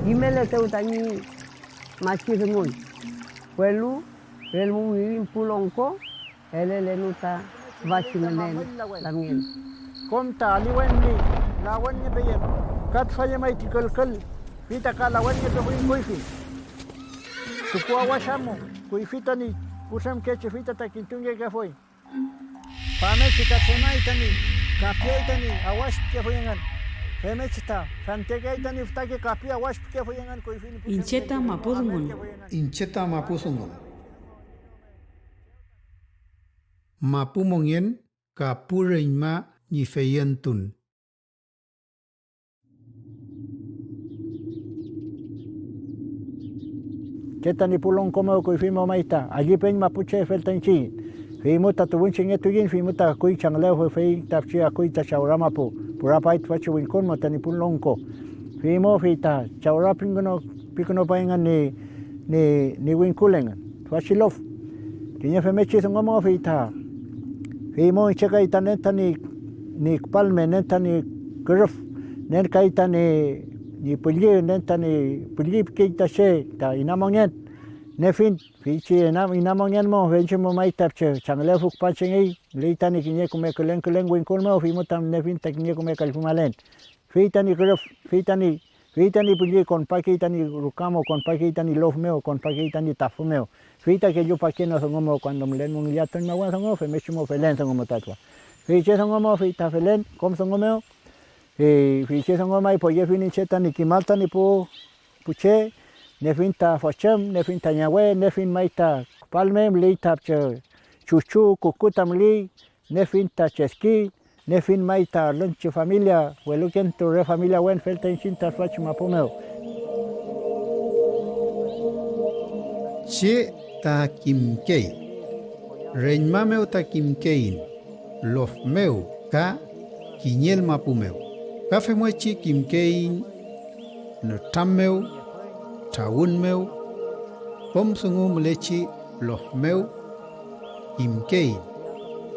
Imele teu tani machirimui. Puelu, el mungin pulongko, ele nuta vachimenen lamien. Komta aliwenni lawanni beyen kat faye mai tikalkal fita ka lawanni to kuifi tukua washamo kuifitani kusam keche fita takintunge ka foi pame chita semai tani kapia tani awash ke foyengan peme chita fantega tani ftake kapia awash ke foyengan kuifini Incheta mapuzungun. Incheta mapusungun. Mapumongien ka pureima ni feyentun. Ketani pulong komeo kuifimo maita allí pen mapuche feltanchi fimuta tuwinching etugin fimuta kui changleo fei tapchi akui ta chaurama pu purapait fachu winkon matani pulongko fimo fita chaurapingono pikono paingan ni winkulengan fachilof tinya femechi songomo fita fimo cheka itaneta ni palme neta ni gruf nen kaita ni pulli neta ni pulli kita she ta inamongen nefin fichi inamongen mo venche mo mai tapche changle fuk pacheng leita ni kinye kume kelen winkol mo fimo tam nefin teknye kume kalfumalen fita ni gruf fita ni pulli con pakita ni rukamo con pakita ni lof meo con pakita ni tafumeo fita que yo pakeno songomo cuando me len ya ton ma songo fe mechimo felen songomo tatwa fiche songomo fita felen kom songomeo fiche songomo mai poye fini cheta ni kimalta ni puche nefinta fochem nefinta nyawe nefin maita palmem leita chuchu kukutam li nefinta cheski nefin maita lunch familia weluken to re familia wen felten chinta fach mapomeo Che ta kimkei. Reñmameo ta kimkein. Lofmeo ka kiñel mapumeo. Kafe muechi kimkein no tammeo taunmeo. Pomsungum lechi lofmeo kimkein.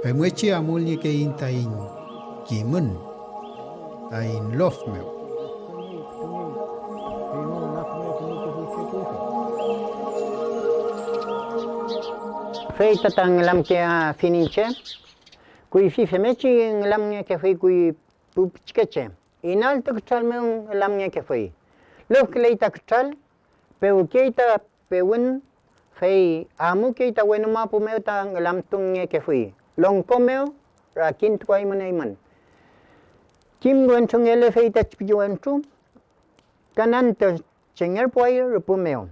Pemuechi amulni kein tain kimun tain lofmeo. Feita tang lam ke finiche kui fi femechi lam ke fei kui pupchkeche inal tak chalme lam ke fei lok leita kchal pe ukeita pe win fei amu keita wen ma pu me tang lam tung ke fei long komeo ra kin twai man kim wen chung ele feita chpiwan chu kanan to chenger poi rupumeo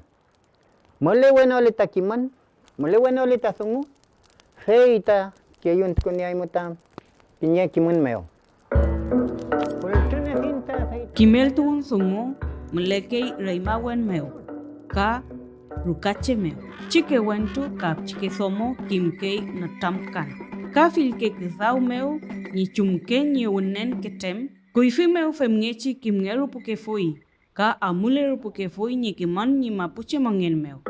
mole wen ole takiman mule bueno lita sungu feita que yunt kunyai mutam pinya kimun meo Kimel tuun sungu mulekei reimawen meo. Ka rukache meo. Chike wentu kap chike somo kimkei na tamkan. Ka filke kisau meo ni chumke ni unen ketem. Kuifi meo femngechi kimngeru puke foi. Ka amuleru puke foi ni kiman ni mapuche mangen meo.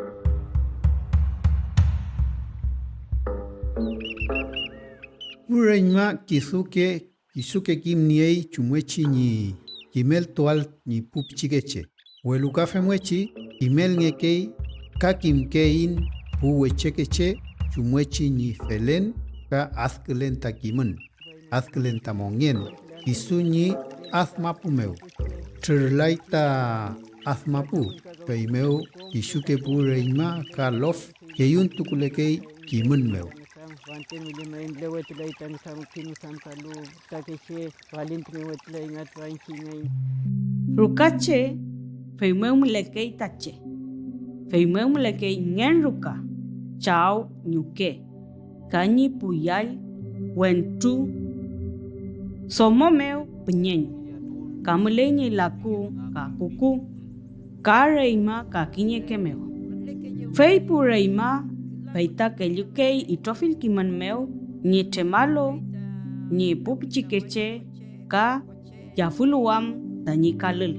Ureñma kisuke kimniei chumwechi ni kimel toal ni pupchikeche. Weluka femwechi kimel ngekei ka kimkein puwechekeche chumwechi ni felen ka askelen takimun. Askelen tamongen kisu ni asmapumeu. Trlaita asmapu peimeu kisuke pureñma ka lof keyun tukulekei kimun meu. Rukache feimeu mulekei tache. Feimeu mulekei ngen ruka. Chao nyuke. Kanyi puyal wentu. Somomeu penyen. Kamulenye laku kakuku. Kareima kakinyeke meo. Fei pureima Paita kelukei itofil kiman meo ni temalo ni pupichikeche ka yafuluam tani kalul.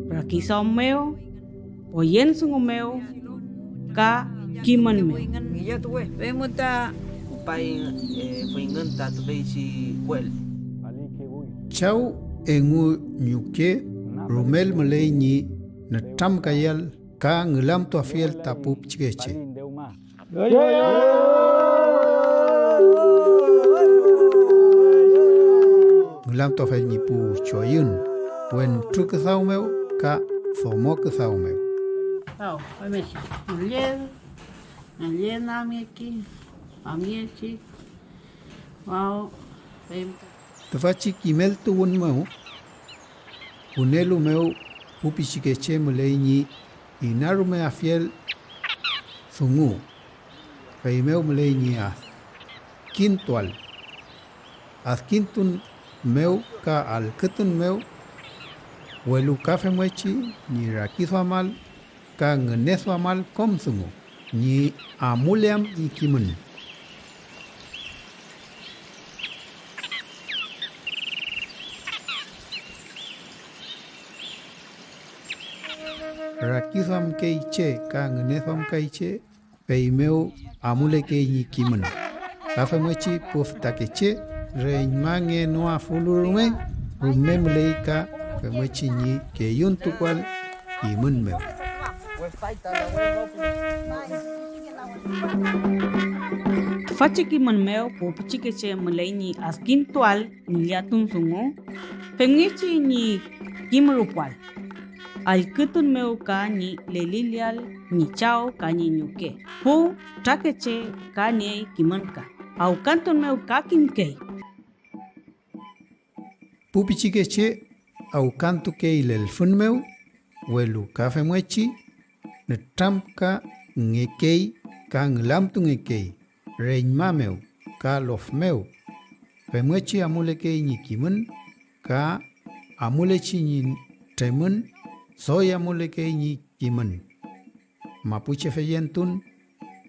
rakisa meo, poyen sungo meo, ka kiman meo. Iya tu weh. Vemos ta pai foi nganta tu bei si kwel. Chau engu nyuke rumel malay ni na tam kayal ka ngelam to afiel tapup chikeche. Ngelam to afiel ni pu choyun. Wen tru ke thau meu ka fomo ke thau meu. Tao, oi mexe. Nalien nami aqui. Ami aqui. Wow. Vem. Tafachi kimel tu wun meu. Unelu meu pupi chikeche malay ni inaru me afiel thungu. Kay meu malay ni as kintual. As kintun meu ka al ketun meu. Welu kafe mwechi ni rakizo amal ka ngeneso amal kom thungu. Ni amuleam ni kimun. Rakizam keiche ka ngenesam keiche peimeu amule kei ni kimun. Kafe mwechi pofta keche reimmange noa fulurume rume mleika fe mwechi ni keyun tukwal kimun meu. Fachi kiman meo po pichikeche malay ni askin tual ni liatun sungo, pengechi ni kimrukwal. Al kutun meo ka ni lelilial ni chao ka ni nyuke. Po takeche ka ni kimanka. Au kantun meo ka kimkei. Pupi chikeche au kantu kei lel fun meu welu kafe mwechi ne tamka ngekei ka nglamtu ngekei reñma meu ka lof meu fe mwechi amule kei ni kimun ka amule chi ni temun soy amule kei ni kimun mapuche feyentun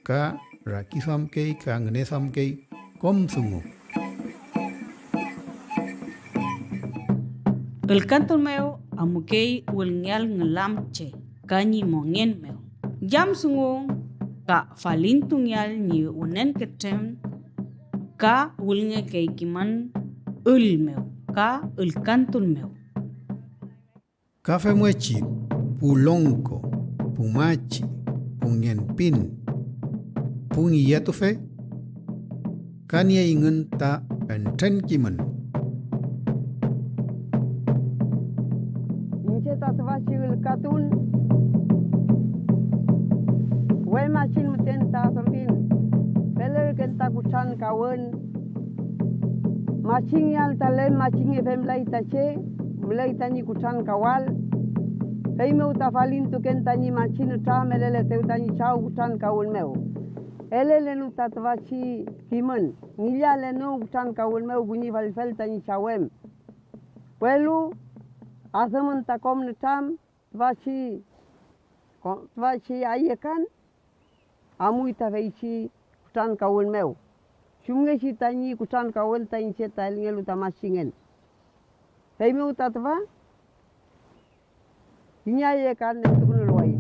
ka rakizam kei ka ngnesam kei kom sungu. El canto meo amukei ulngial ngelamche kanyi mongen meo. Jam sungo ka falintungyal ni unen ketem ka ulnge kei kiman ul meo ka el canto meo. Kafe mwechi, pulonko, pumachi, punyenpin, pungiyatufe, kanya ingen ta enten kiman. Tatvasil katun we machin muten ta sambin beler kenta kuchan kawen machin yal tale machin efem lai tache mulai tani kuchan kawal hei meu tafalin tu kenta ni machin ta melele teu tani chau kuchan kawen meu elele nu tatvachi kiman nilya le no kuchan kawen meu bunyi falfel tani chawem welu asaman takom netam tvachi ayekan amui taveichi kutan kawen meu shumge si tani kutan kawen tani cheta lingelu tamasingen hei meu tatva inya ayekan netukun loai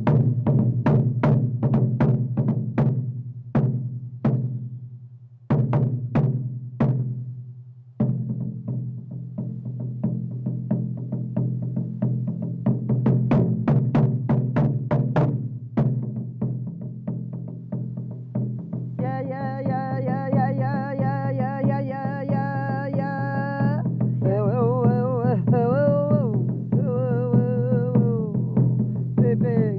baby.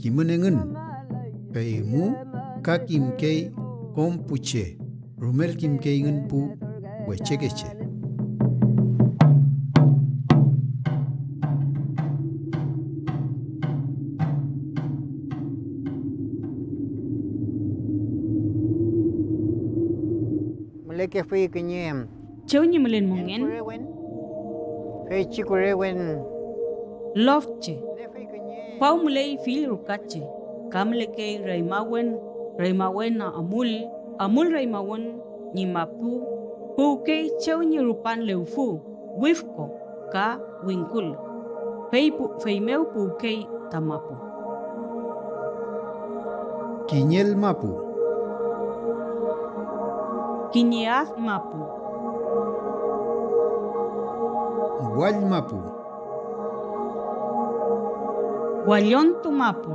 kimenengen pei mu ka kim kei kom puche rumel kim kei ngen pu wechekeche. Mulai ke fui kenyem. Cheu ni melen mongen Fei chikurewen. lofche. Pau mulei fil rukache. Kamleke reimawen na amul reimawen ni mapu. Puke cheu ni rupan leufu. Wifko ka winkul. Fei meu puke tamapu. Kinyel mapu. Kinyeaz mapu. Wal mapu. Walion tu mapu.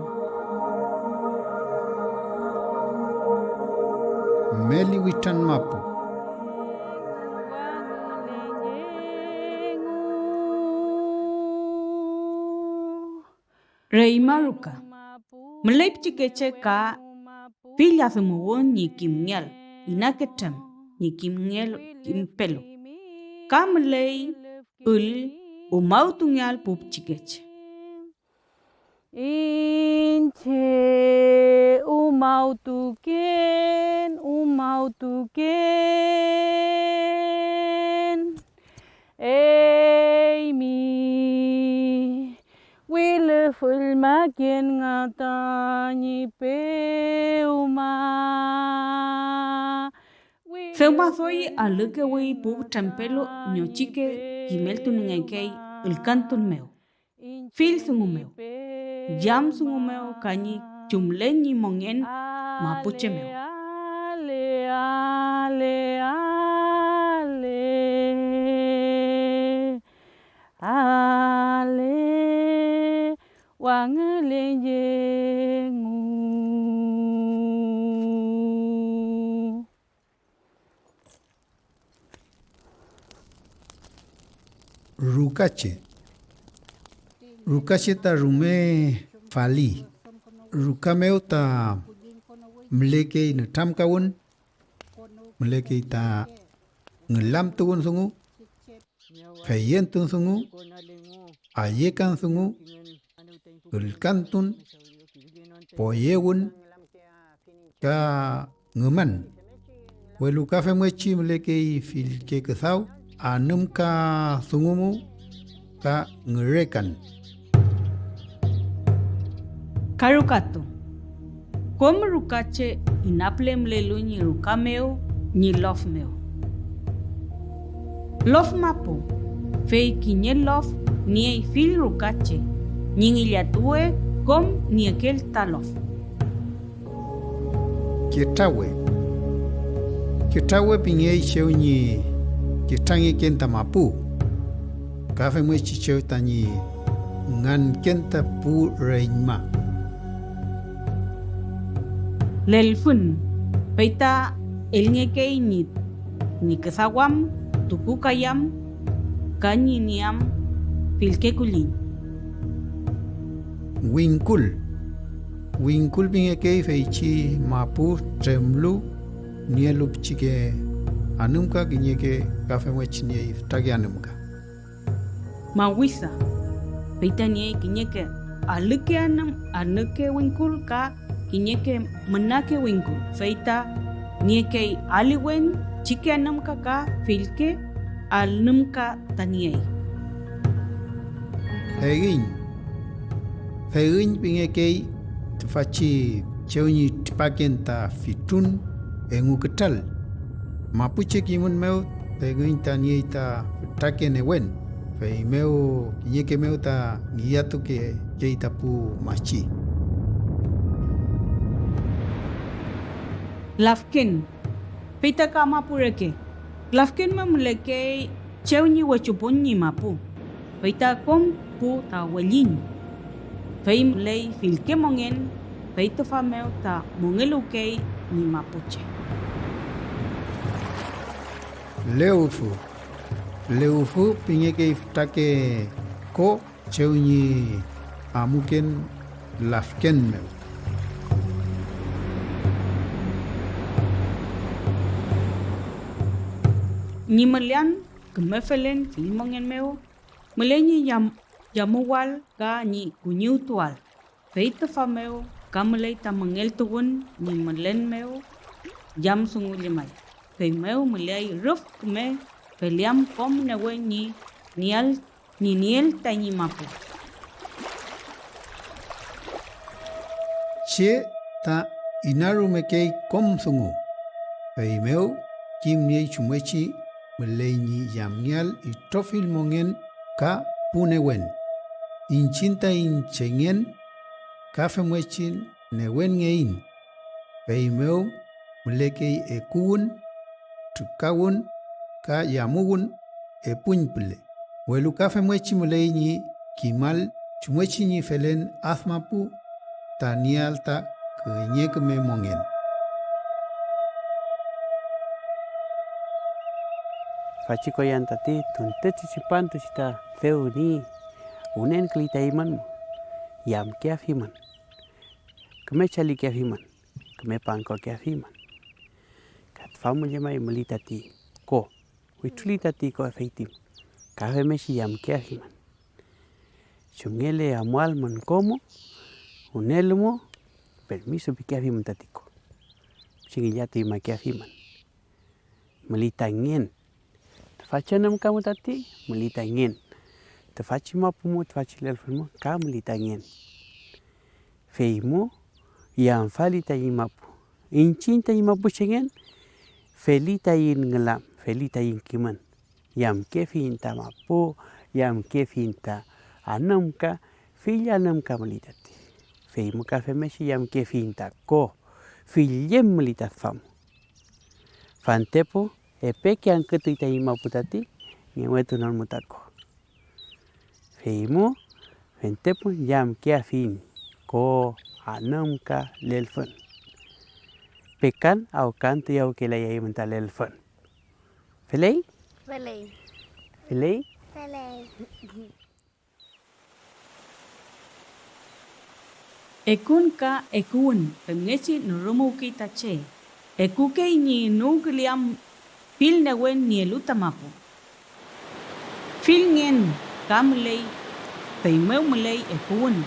Meli witan mapu. Reimaruka. Melep chikeche ka pila semuwon ni kimnyal. Inaketem ni kimnyel kimpelo. Kamlei umau tungyal pup chikeche. Inche umau tuken Ei mi Wile fulmaken ngata ni peuma Seuma soy aluke wei pup tempelo nyochike kimel tuningekei el cantun meu. Fil sungumeu. Jam sungumeu kanyi chumlenyi mongen mapuche meu. Ale, ale, ale, ale, wangele yengu. Rukache. Rukache ta rume fali. Rukameu ta mleke na tamkawun. Mleke ta ngelam tuun sungu. Fayen tun sungu. Ayekan sungu. Ulkantun. Poyewun. Ka ngeman. Welu kafe mwechi mleke fil ke kesau. Anum ka sungumu ka ngerekan. Karukato. Como rukache inaple mlelu ni rukameo ni lofmeo. Lof mapo. Fei kinye lof ni ei fil rukache. Nyingiliatue kom ni aquel talof. Kitawe pinye cheu ni kitangi kenta mapu. Kafe mwechi cheu tanyi ngan kenta pu reima. Lelfun. Peita elngekei ni kesawam tukukayam kanyiniam filkekulin. Winkul pinye kei feichi mapu tremlu nielup chike anumka ginyeke kafe mwechi nie tagi anumka. Mawisa. Peita nie kinyeke anuke winkul ka kinyeke menake winkul. Feita nieke aliwen chike anumka ka filke alnumka taniei. Fegin pinge kei fachi cheuni tipakenta fitun enguketal. Mapuche kimun meu fegin taniei ta takene wen. Fei meu kinyeke meu ta giatu ke keita pu machi. Lafkin. Peita ka mapureke. Lafkin mamleke cheuni wachupon ni mapu. Peita kom pu ta walin. Fei lei filke mongen. Peito fa meu ta mongelukei ni mapuche. Leufu pinge kei take ko cheuni amuken lafken meu. Ni melian kemefelen filmongen meu. Melenyi yamuwal ka ni kunyu tual. Feita fa meu kamelay ta mengel tuun ni melen meu jam sungu limay. Fei meu melay ruf keme feliam kom newe ni niel ta ni mapu. Che ta inaru mekei kom sungu. Fei meu kim niei chumwechi meleñi yamnial y trofil mongen ka punewen. Inchinta inchengen ka femwechin newen ngein. Fei meu melekei e kuun, tukawun, ka yamugun e puñpule. Welu ka femwechi meleñi kimal chumwechi ni felen athmapu ta nialta kenyekme mongen. Fachiko yan tati tunte chichipan tu chita theu ni unen klita iman yam kia fiman keme chali kia fiman keme pangko kia fiman kat famu jemai melita ti ko wituli tati ko feitim kafe meshi yam kia fiman chungele amual man como unelmo permiso pikia fiman tatiko chingiyati ma kia fiman melita ngien Facem kamu tati melita ingin. Tefaci mapumu tefaci lelfemu kamu melita ingin. Feimu yang falita imapu. Incinta imapu cengen felita in ngelam, felita in kiman. Yang kefinta mapu, yang kefinta anam ka filya anam ka melita ti. Feimu ka femesi yang kefinta ko filyem melita famu. Fantepo Epek yang ketuita ima putati, ngewe tunan mutako. Feimu, ventepu jam kia fin, ko anam ka lelfon. Pekan au kantu yau kelaya imenta lelfon. Felei? Felei. Felei? Felei. Ekun ka ekun, pengeci nurumu kita ce. Ekuke ni nukliam Fil newen ni eluta mapu. Fil ngen kamlei, fei meu melei ekuun,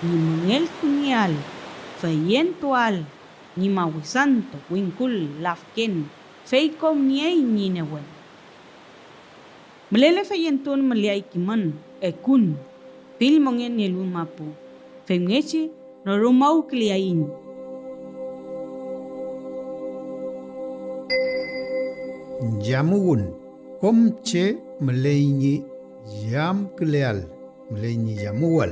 ni mengel tunial, fei yen tual, ni mawisanto, winkul lafken, fei kom niei ni newen. Melele fei yen tun meliai kiman, ekun, fil mongen ni elun mapu, fei ngechi no rumau kliain. Jamugun kom che meleñi yam kleal meleñi yamuwal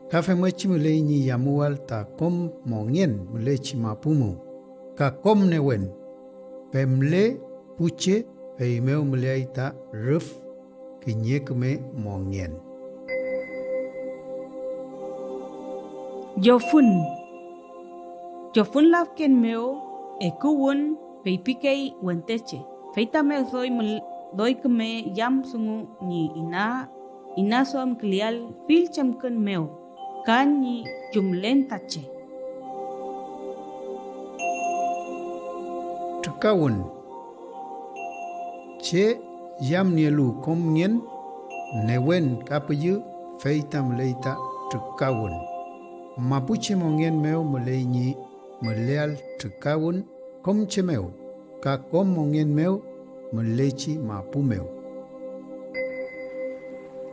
kafe mechi meleñi yamuwal ta kom mongen melechi mapumu ka kom newen pemle puche peimeu melei ta ruf kinyekme mongen Jofun lafken meu ekuun peipikei wenteche. Feita me doi keme jam sungu ni ina soam klial fil chamken meu kan ni jumlen tache. Tukawun che yam nielu kom ngen newen kapayu feita meleita tukawun mapuche mongen meu meleñi meleal tukawun kom che meu ka kom mongen meu melechi mapu meu.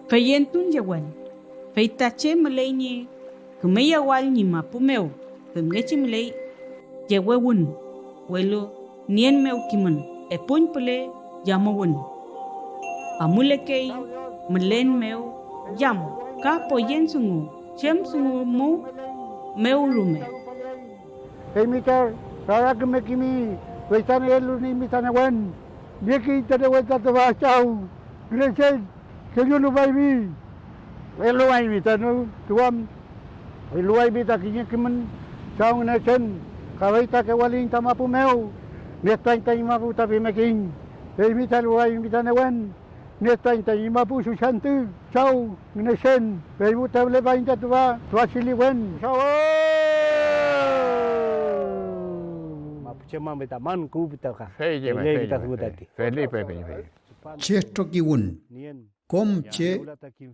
Feyentun yawan. Feitache meleñi kumeya wal ni mapu meu. Kumgechi melei yewewun. Welo nien meu kiman. Epun pele jamawun. Amulekei melen meu jam. Ka poyen sungu. Chem sungu mu meu rume. Mitar, rara keme kimi. Waitan elu ni mitana wan. Dia kita ada waitan terbacau. Gresel, kejulu bayi. Elu bayi mitanu tuam. Elu bayi mitakinya kiman. Saung nation. Kawai tak kewaling tamapu meu. Dia tanya mapu tapi making. Mitar bayi mitana wan. Nesta inta mapu susantu. Chau nesen. Feimu table bainta tua. Tua siliwen. Chau. Mapuche mameta man ku bitaka. Chesto kiwun. Kom che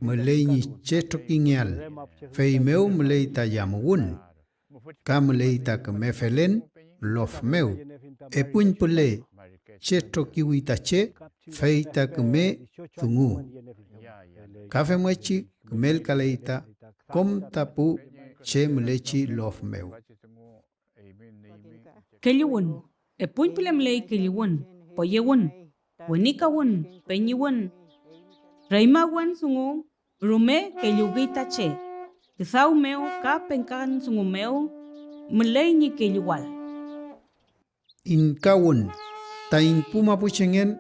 melei ni chesto kingial. Fei meu melei ta yamuun. Ka melei ta kemefelen lof meu. E pun pele chesto kiwita che fei ta keme tungu. Kafe mwechi kemel kaleita kom tapu che melechi lof meu. Keliwun, e puñ pilem lei keliwun, poyewun, wenikawun, peñiwun. Reimawan sungu, rume keliugita che. Kisau meu ka penkan sungu meu, melei ni keliwal. In kawun, ta in puma puchengen,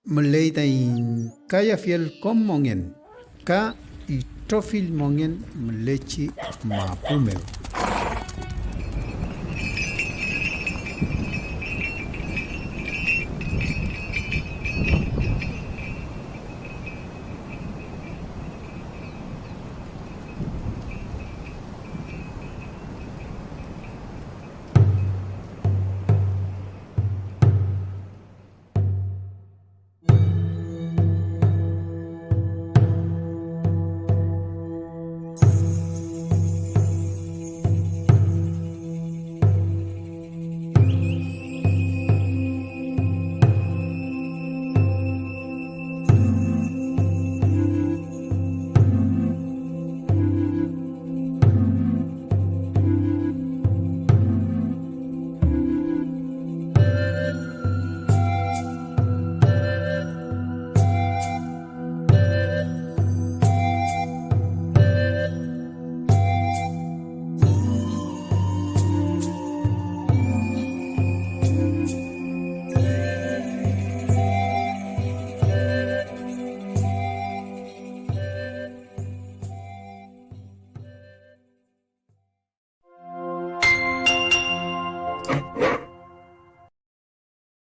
melei ta in kaya fiel kom mongen, ka i tofil mongen melechi ma pumeu.